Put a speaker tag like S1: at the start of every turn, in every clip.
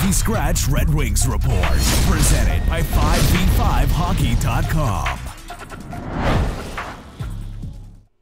S1: Healthy Scratch Red Wings Report, presented by 5v5hockey.com.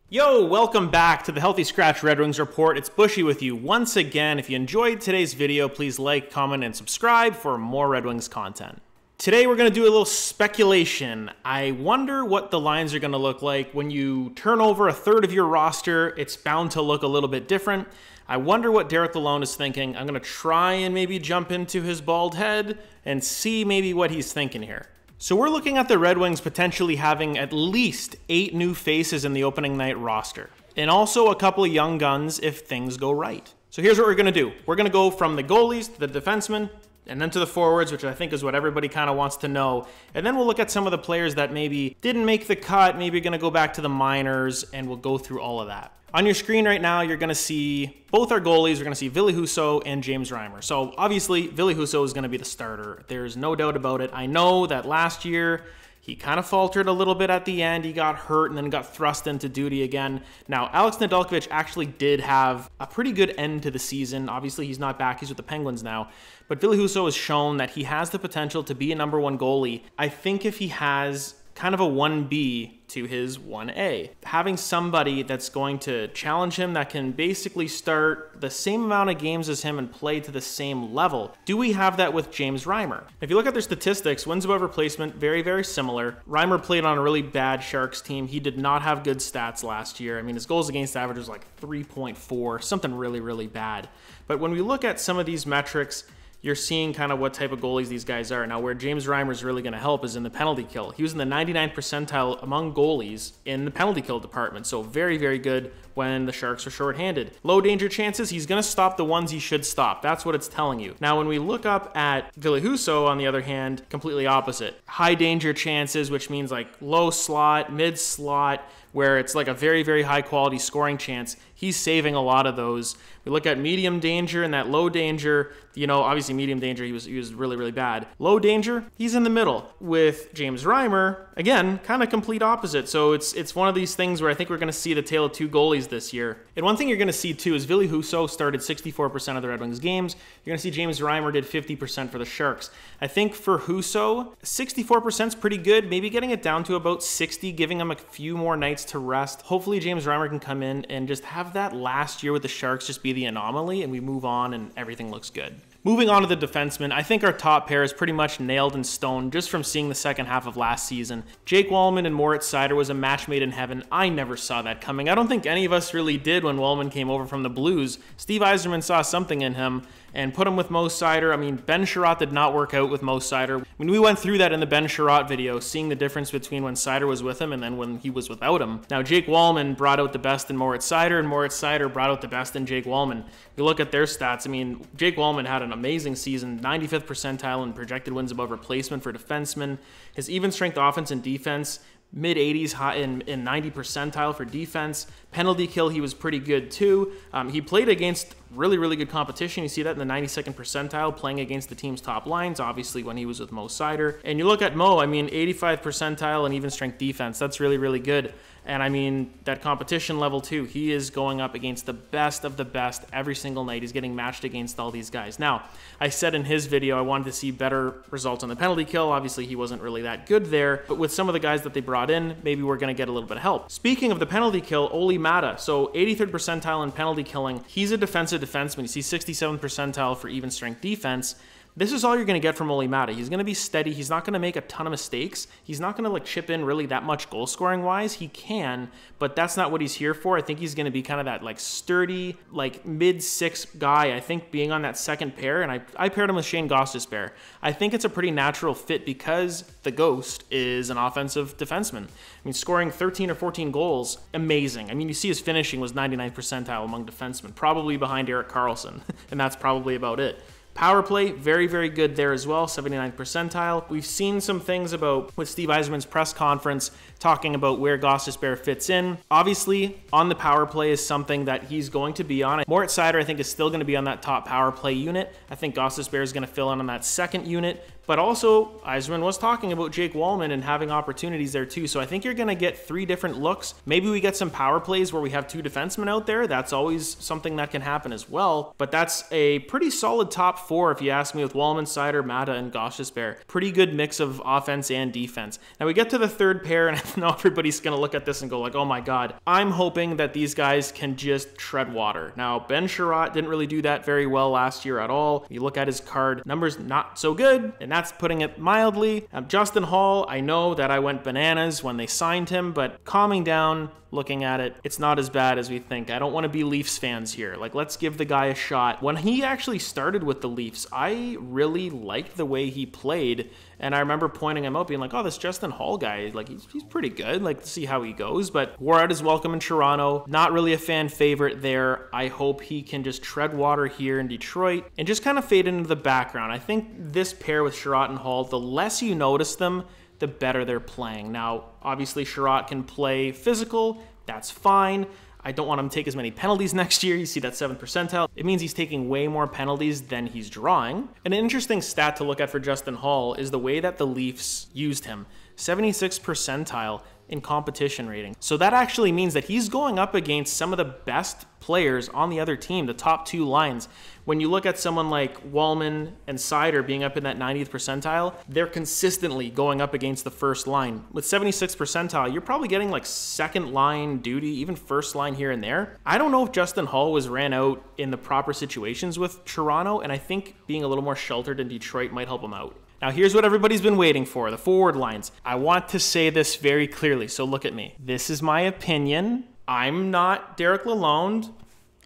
S2: Yo, welcome back to the Healthy Scratch Red Wings Report. It's Buschy with you once again. If you enjoyed today's video, please like, comment, and subscribe for more Red Wings content. Today we're going to do a little speculation. I wonder what the lines are going to look like. When you turn over a third of your roster, it's bound to look a little bit different. I wonder what Derek Lalonde is thinking. I'm going to try and maybe jump into his bald head and see maybe what he's thinking here. So we're looking at the Red Wings potentially having at least 8 new faces in the opening night roster, and also a couple of young guns if things go right. So here's what we're going to do. We're going to go from the goalies to the defensemen, and then to the forwards, which I think is what everybody kind of wants to know. And then we'll look at some of the players that maybe didn't make the cut, maybe going to go back to the minors, and we'll go through all of that. On your screen right now, you're going to see both our goalies. We're going to see Ville Husso and James Reimer. So obviously, Ville Husso is going to be the starter. There's no doubt about it. I know that last year, he kind of faltered a little bit at the end. He got hurt and then got thrust into duty again. Now, Alex Nedeljkovic actually did have a pretty good end to the season. Obviously, he's not back. He's with the Penguins now. But Ville Husso has shown that he has the potential to be a #1 goalie. I think if he has kind of a 1B to his 1A. Having somebody that's going to challenge him, that can basically start the same amount of games as him and play to the same level. Do we have that with James Reimer? If you look at their statistics, wins above replacement, very, very similar. Reimer played on a really bad Sharks team. He did not have good stats last year. I mean, his goals against average was like 3.4, something really, really bad. But when we look at some of these metrics, you're seeing kind of what type of goalies these guys are. Now, where James Reimer is really going to help is in the penalty kill. He was in the 99th percentile among goalies in the penalty kill department, so very, very good when the Sharks are shorthanded. Low danger chances, he's going to stop the ones he should stop. That's what it's telling you. Now, when we look up at Ville Husso, on the other hand, completely opposite. High danger chances, which means like low slot, mid slot, where it's like a very, very high quality scoring chance. He's saving a lot of those. We look at medium danger and that low danger, you know, obviously medium danger, he was really, really bad. Low danger, he's in the middle. With James Reimer, again, kind of complete opposite. So it's one of these things where I think we're going to see the tale of two goalies this year. And one thing you're going to see too is Ville Husso started 64% of the Red Wings games. You're going to see James Reimer did 50% for the Sharks. I think for Husso, 64% is pretty good. Maybe getting it down to about 60, giving him a few more nights to rest. Hopefully James Reimer can come in and just have that last year with the Sharks just be the anomaly, and we move on and everything looks good. Moving on to the defensemen, I think our top pair is pretty much nailed in stone just from seeing the second half of last season. Jake Walman and Moritz Seider was a match made in heaven. I never saw that coming. I don't think any of us really did when Walman came over from the Blues. Steve Yzerman saw something in him and put him with Mo Seider. I mean, Ben Sherratt did not work out with Mo Seider. I mean, we went through that in the Ben Sherratt video, seeing the difference between when Seider was with him and then when he was without him. Now, Jake Walman brought out the best in Moritz Seider, and Moritz Seider brought out the best in Jake Walman. If you look at their stats, I mean, Jake Walman had an amazing season, 95th percentile in projected wins above replacement for defensemen. His even strength offense and defense, mid-80s, high in 90 percentile for defense. Penalty kill, he was pretty good too. He played against really, really good competition. You see that in the 92nd percentile, playing against the team's top lines, obviously when he was with Mo Seider. And you look at Mo, I mean, 85th percentile and even strength defense. That's really, really good. And I mean, that competition level too, he is going up against the best of the best every single night. He's getting matched against all these guys. Now, I said in his video I wanted to see better results on the penalty kill. Obviously, he wasn't really that good there. But with some of the guys that they brought in, maybe we're going to get a little bit of help. Speaking of the penalty kill, Olli Mata. So 83rd percentile in penalty killing. He's a defensive defenseman. You see 67th percentile for even strength defense. This is all you're going to get from Olli Mata. He's going to be steady. He's not going to make a ton of mistakes. He's not going to like chip in really that much goal scoring wise. He can, but that's not what he's here for. I think he's going to be kind of that like sturdy, like mid-six guy. I think being on that second pair, and I paired him with Shane Gostisbehere. I think it's a pretty natural fit because the Ghost is an offensive defenseman. I mean, scoring 13 or 14 goals, amazing. I mean, you see his finishing was 99th percentile among defensemen, probably behind Erik Karlsson, and that's probably about it. Power play, very, very good there as well, 79th percentile. We've seen some things about with Steve Yzerman's press conference talking about where Gostisbehere fits in. Obviously, on the power play is something that he's going to be on. Moritz Seider, I think, is still going to be on that top power play unit. I think Gostisbehere is going to fill in on that second unit, But also, Yzerman was talking about Jake Wallman and having opportunities there too. So I think you're going to get 3 different looks. Maybe we get some power plays where we have 2 defensemen out there. That's always something that can happen as well. But that's a pretty solid top 4 if you ask me, with Wallman, Seider, Mata, and Gostisbehere. Pretty good mix of offense and defense. Now we get to the third pair, and I know everybody's going to look at this and go like, oh my God. I'm hoping that these guys can just tread water. Now, Ben Sherratt didn't really do that very well last year at all. You look at his card, numbers not so good, and that's putting it mildly. Justin Hall, I know that I went bananas when they signed him, but calming down, looking at it, it's not as bad as we think. I don't want to be Leafs fans here. Like, let's give the guy a shot. When he actually started with the Leafs, I really liked the way he played, and I remember pointing him out, being like, oh, this Justin Hall guy, like, he's pretty good. Like, to see how he goes. But wore out his welcome in Toronto. Not really a fan favorite there. I hope he can just tread water here in Detroit and just kind of fade into the background. I think this pair with Sherratt and Hall, the less you notice them, the better they're playing. Now, obviously, Sherratt can play physical. That's fine. I don't want him to take as many penalties next year. You see that 7th percentile. It means he's taking way more penalties than he's drawing. And an interesting stat to look at for Justin Hall is the way that the Leafs used him. 76th percentile in competition rating. So that actually means that he's going up against some of the best players on the other team, the top 2 lines. When you look at someone like Wallman and Seider being up in that 90th percentile, they're consistently going up against the first line. With 76th percentile, you're probably getting like second line duty, even first line here and there. I don't know if Justin Hall was ran out in the proper situations with Toronto, and I think being a little more sheltered in Detroit might help him out. Now, here's what everybody's been waiting for, the forward lines. I want to say this very clearly, so look at me. This is my opinion. I'm not Derek Lalonde.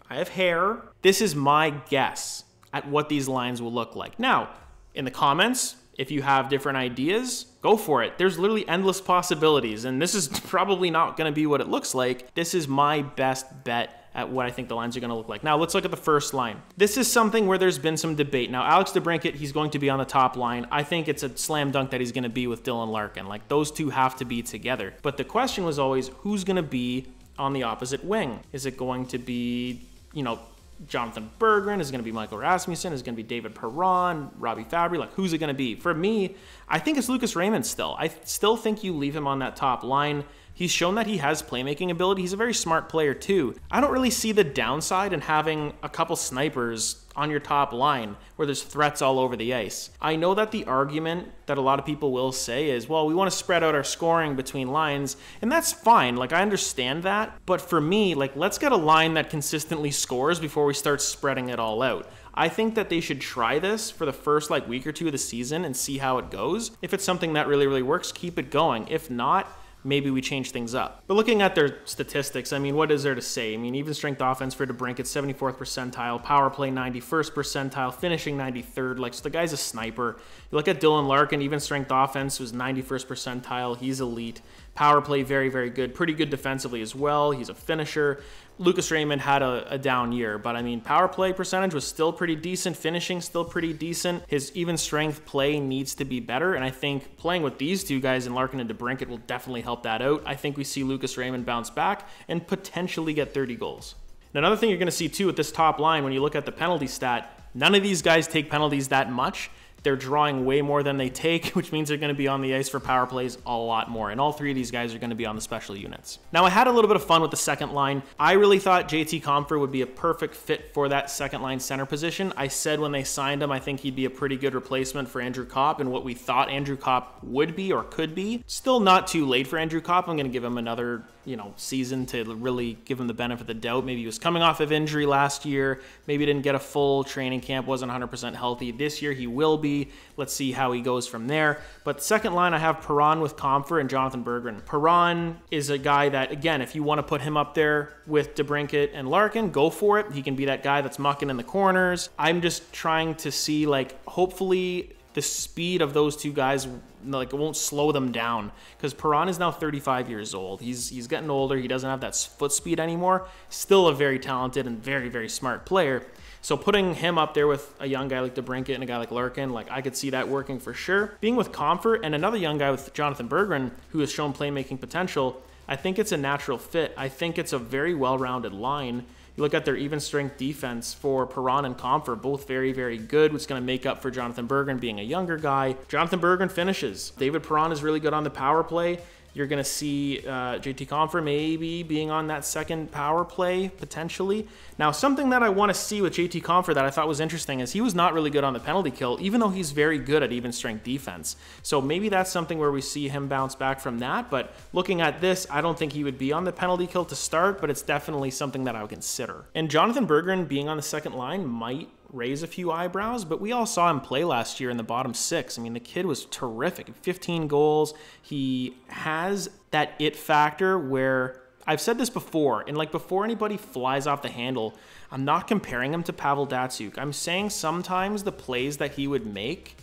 S2: I have hair. This is my guess at what these lines will look like. Now, in the comments, if you have different ideas, go for it. There's literally endless possibilities, and this is probably not going to be what it looks like. This is my best bet at what I think the lines are going to look like. Now, let's look at the first line. This is something where there's been some debate. Now, Alex DeBrincat, he's going to be on the top line. I think it's a slam dunk that he's going to be with Dylan Larkin. Like, those two have to be together. But the question was always, who's going to be on the opposite wing? Is it going to be, you know, Jonathan Berggren? Is it going to be Michael Rasmussen? Is it going to be David Perron, Robbie Fabry? Like, who's it going to be? For me, I think it's Lucas Raymond still. I still think you leave him on that top line. He's shown that he has playmaking ability. He's a very smart player too. I don't really see the downside in having a couple snipers on your top line where there's threats all over the ice. I know that the argument that a lot of people will say is, well, we want to spread out our scoring between lines, and that's fine. Like, I understand that. But for me, like, let's get a line that consistently scores before we start spreading it all out. I think that they should try this for the first like week or two of the season and see how it goes. If it's something that really, really works, keep it going. If not, maybe we change things up. But looking at their statistics, I mean, what is there to say? I mean, even strength offense for DeBrincat, 74th percentile, power play 91st percentile, finishing 93rd. Like, so the guy's a sniper. You look at Dylan Larkin, even strength offense was 91st percentile. He's elite. Power play, very, very good. Pretty good defensively as well. He's a finisher. Lucas Raymond had a down year, but I mean, power play percentage was still pretty decent. Finishing still pretty decent. His even strength play needs to be better, and I think playing with these two guys in Larkin and DeBrincat will definitely help that out. I think we see Lucas Raymond bounce back and potentially get 30 goals. Now, another thing you're going to see too with this top line, when you look at the penalty stat, none of these guys take penalties that much. They're drawing way more than they take, which means they're going to be on the ice for power plays a lot more. And all three of these guys are going to be on the special units. Now, I had a little bit of fun with the second line. I really thought JT Compher would be a perfect fit for that second line center position. I said when they signed him, I think he'd be a pretty good replacement for Andrew Kopp and what we thought Andrew Kopp would be or could be. Still not too late for Andrew Kopp. I'm going to give him another, season to really give him the benefit of the doubt. Maybe he was coming off of injury last year. Maybe didn't get a full training camp, wasn't 100% healthy. This year he will be. Let's see how he goes from there. But second line, I have Perron with Compher and Jonathan Berggren. Perron is a guy that, again, if you want to put him up there with DeBrincat and Larkin, go for it. He can be that guy that's mucking in the corners. I'm just trying to see, hopefully the speed of those two guys, it won't slow them down, because Perron is now 35 years old. He's getting older. He doesn't have that foot speed anymore. Still a very talented and very, very smart player. So putting him up there with a young guy like DeBrincat and a guy like Larkin, I could see that working for sure. Being with Compher and another young guy with Jonathan Berggren, who has shown playmaking potential, I think it's a natural fit. I think it's a very well-rounded line. You look at their even strength defense for Perron and Comfer, both very, very good, which is going to make up for Jonathan Berggren being a younger guy. Jonathan Berggren finishes. David Perron is really good on the power play. You're going to see JT Compher maybe being on that second power play, potentially. Now, something that I want to see with JT Compher that I thought was interesting is he was not really good on the penalty kill, even though he's very good at even strength defense. So maybe that's something where we see him bounce back from that. But looking at this, I don't think he would be on the penalty kill to start, but it's definitely something that I would consider. And Jonathan Berggren being on the second line might raise a few eyebrows, but we all saw him play last year in the bottom six. I mean, the kid was terrific. 15 goals. He has that it factor where I've said this before, and like before anybody flies off the handle, I'm not comparing him to Pavel Datsyuk. I'm saying sometimes the plays that he would make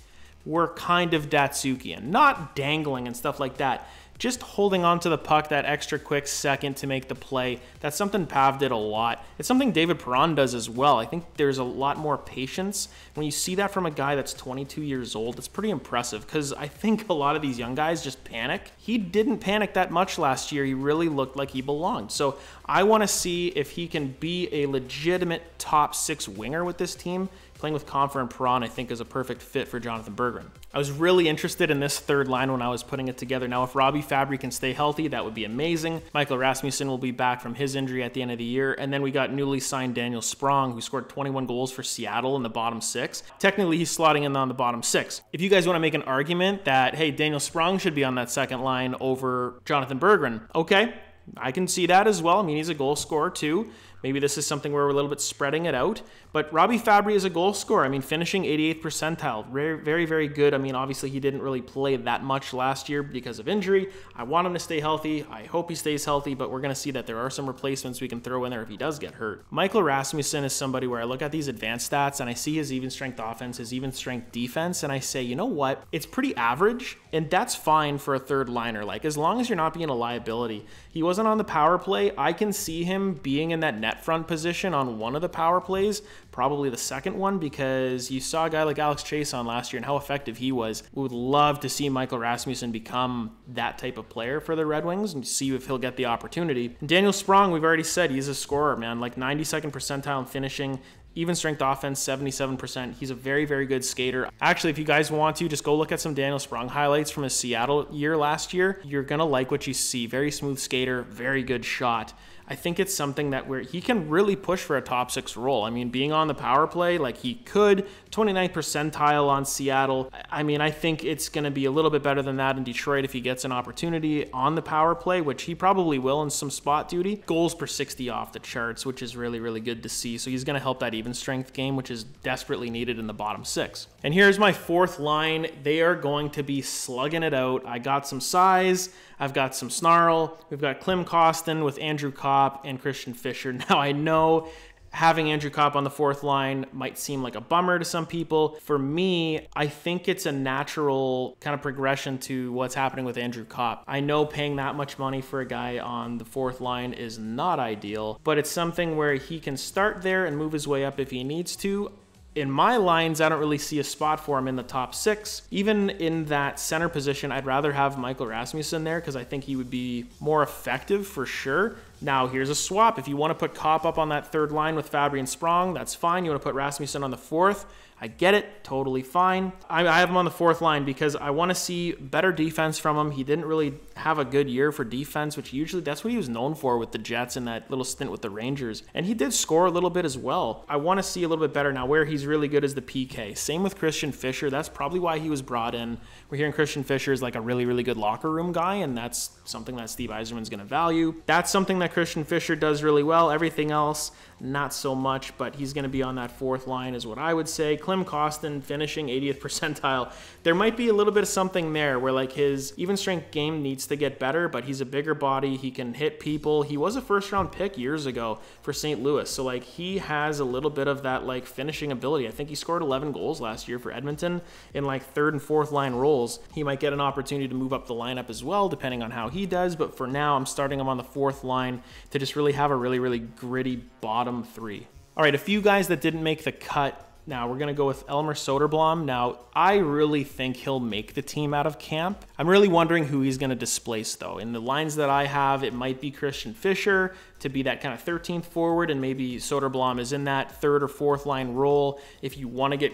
S2: were kind of Datsyukian, not dangling and stuff like that. Just holding on to the puck that extra quick second to make the play. That's something Pav did a lot. It's something David Perron does as well. I think there's a lot more patience. When you see that from a guy that's 22 years old, it's pretty impressive because I think a lot of these young guys just panic. He didn't panic that much last year. He really looked like he belonged. So I want to see if he can be a legitimate top six winger with this team. Playing with Compher and Perron, I think, is a perfect fit for Jonathan Berggren. I was really interested in this third line when I was putting it together. Now, if Robbie Fabry can stay healthy, that would be amazing. Michael Rasmussen will be back from his injury at the end of the year. And then we got newly signed Daniel Sprong, who scored 21 goals for Seattle in the bottom six. Technically, he's slotting in on the bottom six. If you guys want to make an argument that, hey, Daniel Sprong should be on that second line over Jonathan Berggren, okay, I can see that as well. I mean, he's a goal scorer too. Maybe this is something where we're a little bit spreading it out. But Robbie Fabry is a goal scorer. I mean, finishing 88th percentile. Very, very, very good. I mean, obviously, he didn't really play that much last year because of injury. I want him to stay healthy. I hope he stays healthy, but we're going to see that there are some replacements we can throw in there if he does get hurt. Michael Rasmussen is somebody where I look at these advanced stats and I see his even strength offense, his even strength defense, and I say, you know what? It's pretty average, and that's fine for a third liner. Like, as long as you're not being a liability. He wasn't on the power play. I can see him being in that net front position on one of the power plays, probably the second one, because you saw a guy like Alex Chase on last year and how effective he was. We would love to see Michael Rasmussen become that type of player for the Red Wings and see if he'll get the opportunity. And Daniel Sprong, we've already said he's a scorer, man, like 92nd percentile in finishing. Even strength offense, 77%. He's a very, very good skater. Actually, if you guys want to, just go look at some Daniel Sprong highlights from his Seattle year last year. You're going to like what you see. Very smooth skater, very good shot. I think it's something that where he can really push for a top six role. I mean, being on the power play, like he could, 29th percentile on Seattle. I mean, I think it's going to be a little bit better than that in Detroit if he gets an opportunity on the power play, which he probably will in some spot duty. Goals per 60 off the charts, which is really, really good to see. So he's going to help that even strength game, which is desperately needed in the bottom six. And here's my fourth line. They are going to be slugging it out. I got some size. I've got some snarl. We've got Klim Kostin with Andrew Kopp and Christian Fischer. Now, I know having Andrew Kopp on the fourth line might seem like a bummer to some people. For me, I think it's a natural kind of progression to what's happening with Andrew Kopp. I know paying that much money for a guy on the fourth line is not ideal, but it's something where he can start there and move his way up if he needs to. In my lines, I don't really see a spot for him in the top six. Even in that center position, I'd rather have Michael Rasmussen there because I think he would be more effective for sure. Now, here's a swap. If you want to put Kopp up on that third line with Fabry and Sprong, that's fine. You want to put Rasmussen on the fourth, I get it, totally fine. I have him on the fourth line because I want to see better defense from him. He didn't really have a good year for defense, which usually that's what he was known for with the Jets and that little stint with the Rangers. And he did score a little bit as well. I want to see a little bit better now. Where he's really good is the PK. Same with Christian Fischer. That's probably why he was brought in. We're hearing Christian Fischer is like a really, really good locker room guy, and that's something that Steve Yzerman's going to value. That's something that Christian Fischer does really well. Everything else, not so much, but he's going to be on that fourth line is what I would say. Klim Kostin finishing 80th percentile. There might be a little bit of something there where like his even strength game needs to get better, but he's a bigger body. He can hit people. He was a first round pick years ago for St. Louis. So like he has a little bit of that like finishing ability. I think he scored 11 goals last year for Edmonton in like third and fourth line roles. He might get an opportunity to move up the lineup as well, depending on how he does. But for now, I'm starting him on the fourth line to just really have a really, really gritty bottom three. All right, a few guys that didn't make the cut Now we're going to go with Elmer Soderblom. Now, I really think he'll make the team out of camp. I'm really wondering who he's going to displace, though. In the lines that I have, it might be Christian Fischer to be that kind of 13th forward, and maybe Soderblom is in that 3rd or 4th line role. If you want to get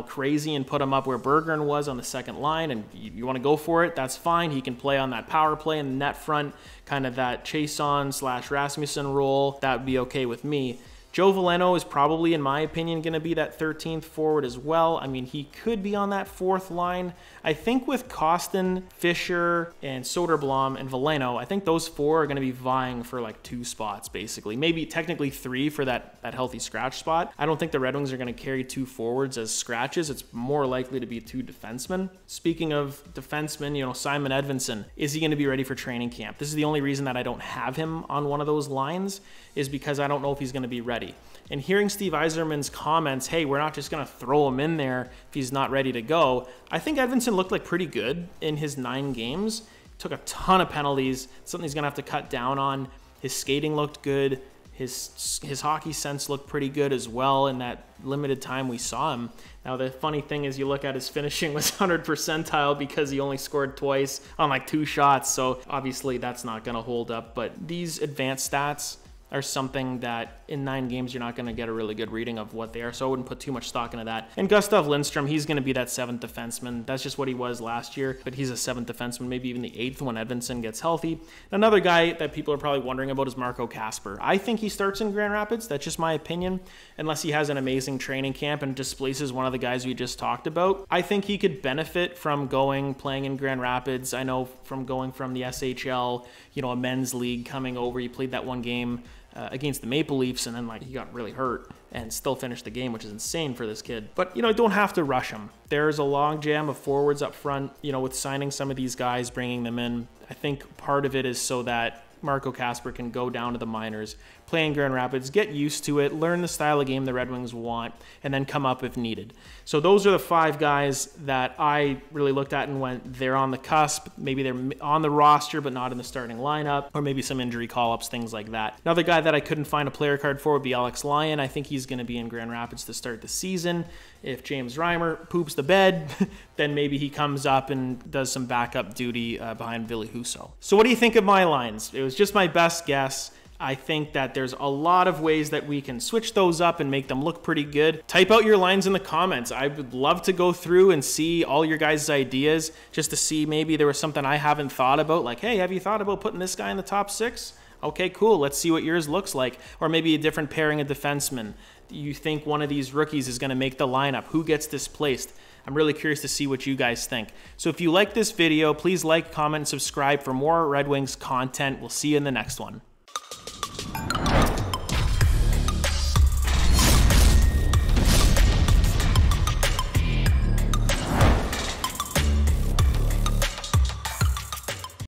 S2: crazy and put him up where Berggren was on the 2nd line and you want to go for it, that's fine. He can play on that power play in the net front, kind of that Chason/Rasmussen role. That would be okay with me. Joe Veleno is probably, in my opinion, going to be that 13th forward as well. I mean, he could be on that 4th line. I think with Kostin, Fischer, and Soderblom and Veleno, I think those 4 are going to be vying for like 2 spots, basically. Maybe technically 3 for that healthy scratch spot. I don't think the Red Wings are going to carry 2 forwards as scratches. It's more likely to be 2 defensemen. Speaking of defensemen, Simon Edvinsson, is he going to be ready for training camp? This is the only reason that I don't have him on one of those lines, is because I don't know if he's going to be ready. And hearing Steve Yzerman's comments, hey, we're not just going to throw him in there if he's not ready to go. I think Edvinsson looked like pretty good in his 9 games. Took a ton of penalties, something he's going to have to cut down on. His skating looked good. His hockey sense looked pretty good as well in that limited time we saw him. Now, the funny thing is you look at his finishing was 100 percentile because he only scored twice on like 2 shots. So obviously that's not going to hold up. But these advanced stats are something that in 9 games you're not going to get a really good reading of what they are, so I wouldn't put too much stock into that. And Gustav Lindstrom, he's going to be that 7th defenseman. That's just what he was last year, but he's a 7th defenseman, maybe even the 8th when Edvinsson gets healthy. Another guy that people are probably wondering about is Marco Kasper. I think he starts in Grand Rapids. That's just my opinion, unless he has an amazing training camp and displaces one of the guys we just talked about. I think he could benefit from playing in Grand Rapids. I know from going from the SHL, a men's league, coming over, he played that 1 game against the Maple Leafs, and then he got really hurt and still finished the game, which is insane for this kid. But don't have to rush him. There's a log jam of forwards up front, with signing some of these guys, bringing them in. I think part of it is so that Marco Kasper can go down to the minors, play in Grand Rapids, get used to it, learn the style of game the Red Wings want, and then come up if needed. So those are the 5 guys that I really looked at and went, they're on the cusp. Maybe they're on the roster, but not in the starting lineup, or maybe some injury call-ups, things like that. Another guy that I couldn't find a player card for would be Alex Lyon. I think he's going to be in Grand Rapids to start the season. If James Reimer poops the bed, then maybe he comes up and does some backup duty behind Ville Husso. So what do you think of my lines? It was just my best guess. I think that there's a lot of ways that we can switch those up and make them look pretty good. Type out your lines in the comments. I would love to go through and see all your guys' ideas, just to see maybe there was something I haven't thought about. Like, hey, have you thought about putting this guy in the top 6? Okay, cool. Let's see what yours looks like. Or maybe a different pairing of defensemen. You think one of these rookies is going to make the lineup? Who gets displaced? I'm really curious to see what you guys think. So if you like this video, please like, comment, and subscribe for more Red Wings content. We'll see you in the next one.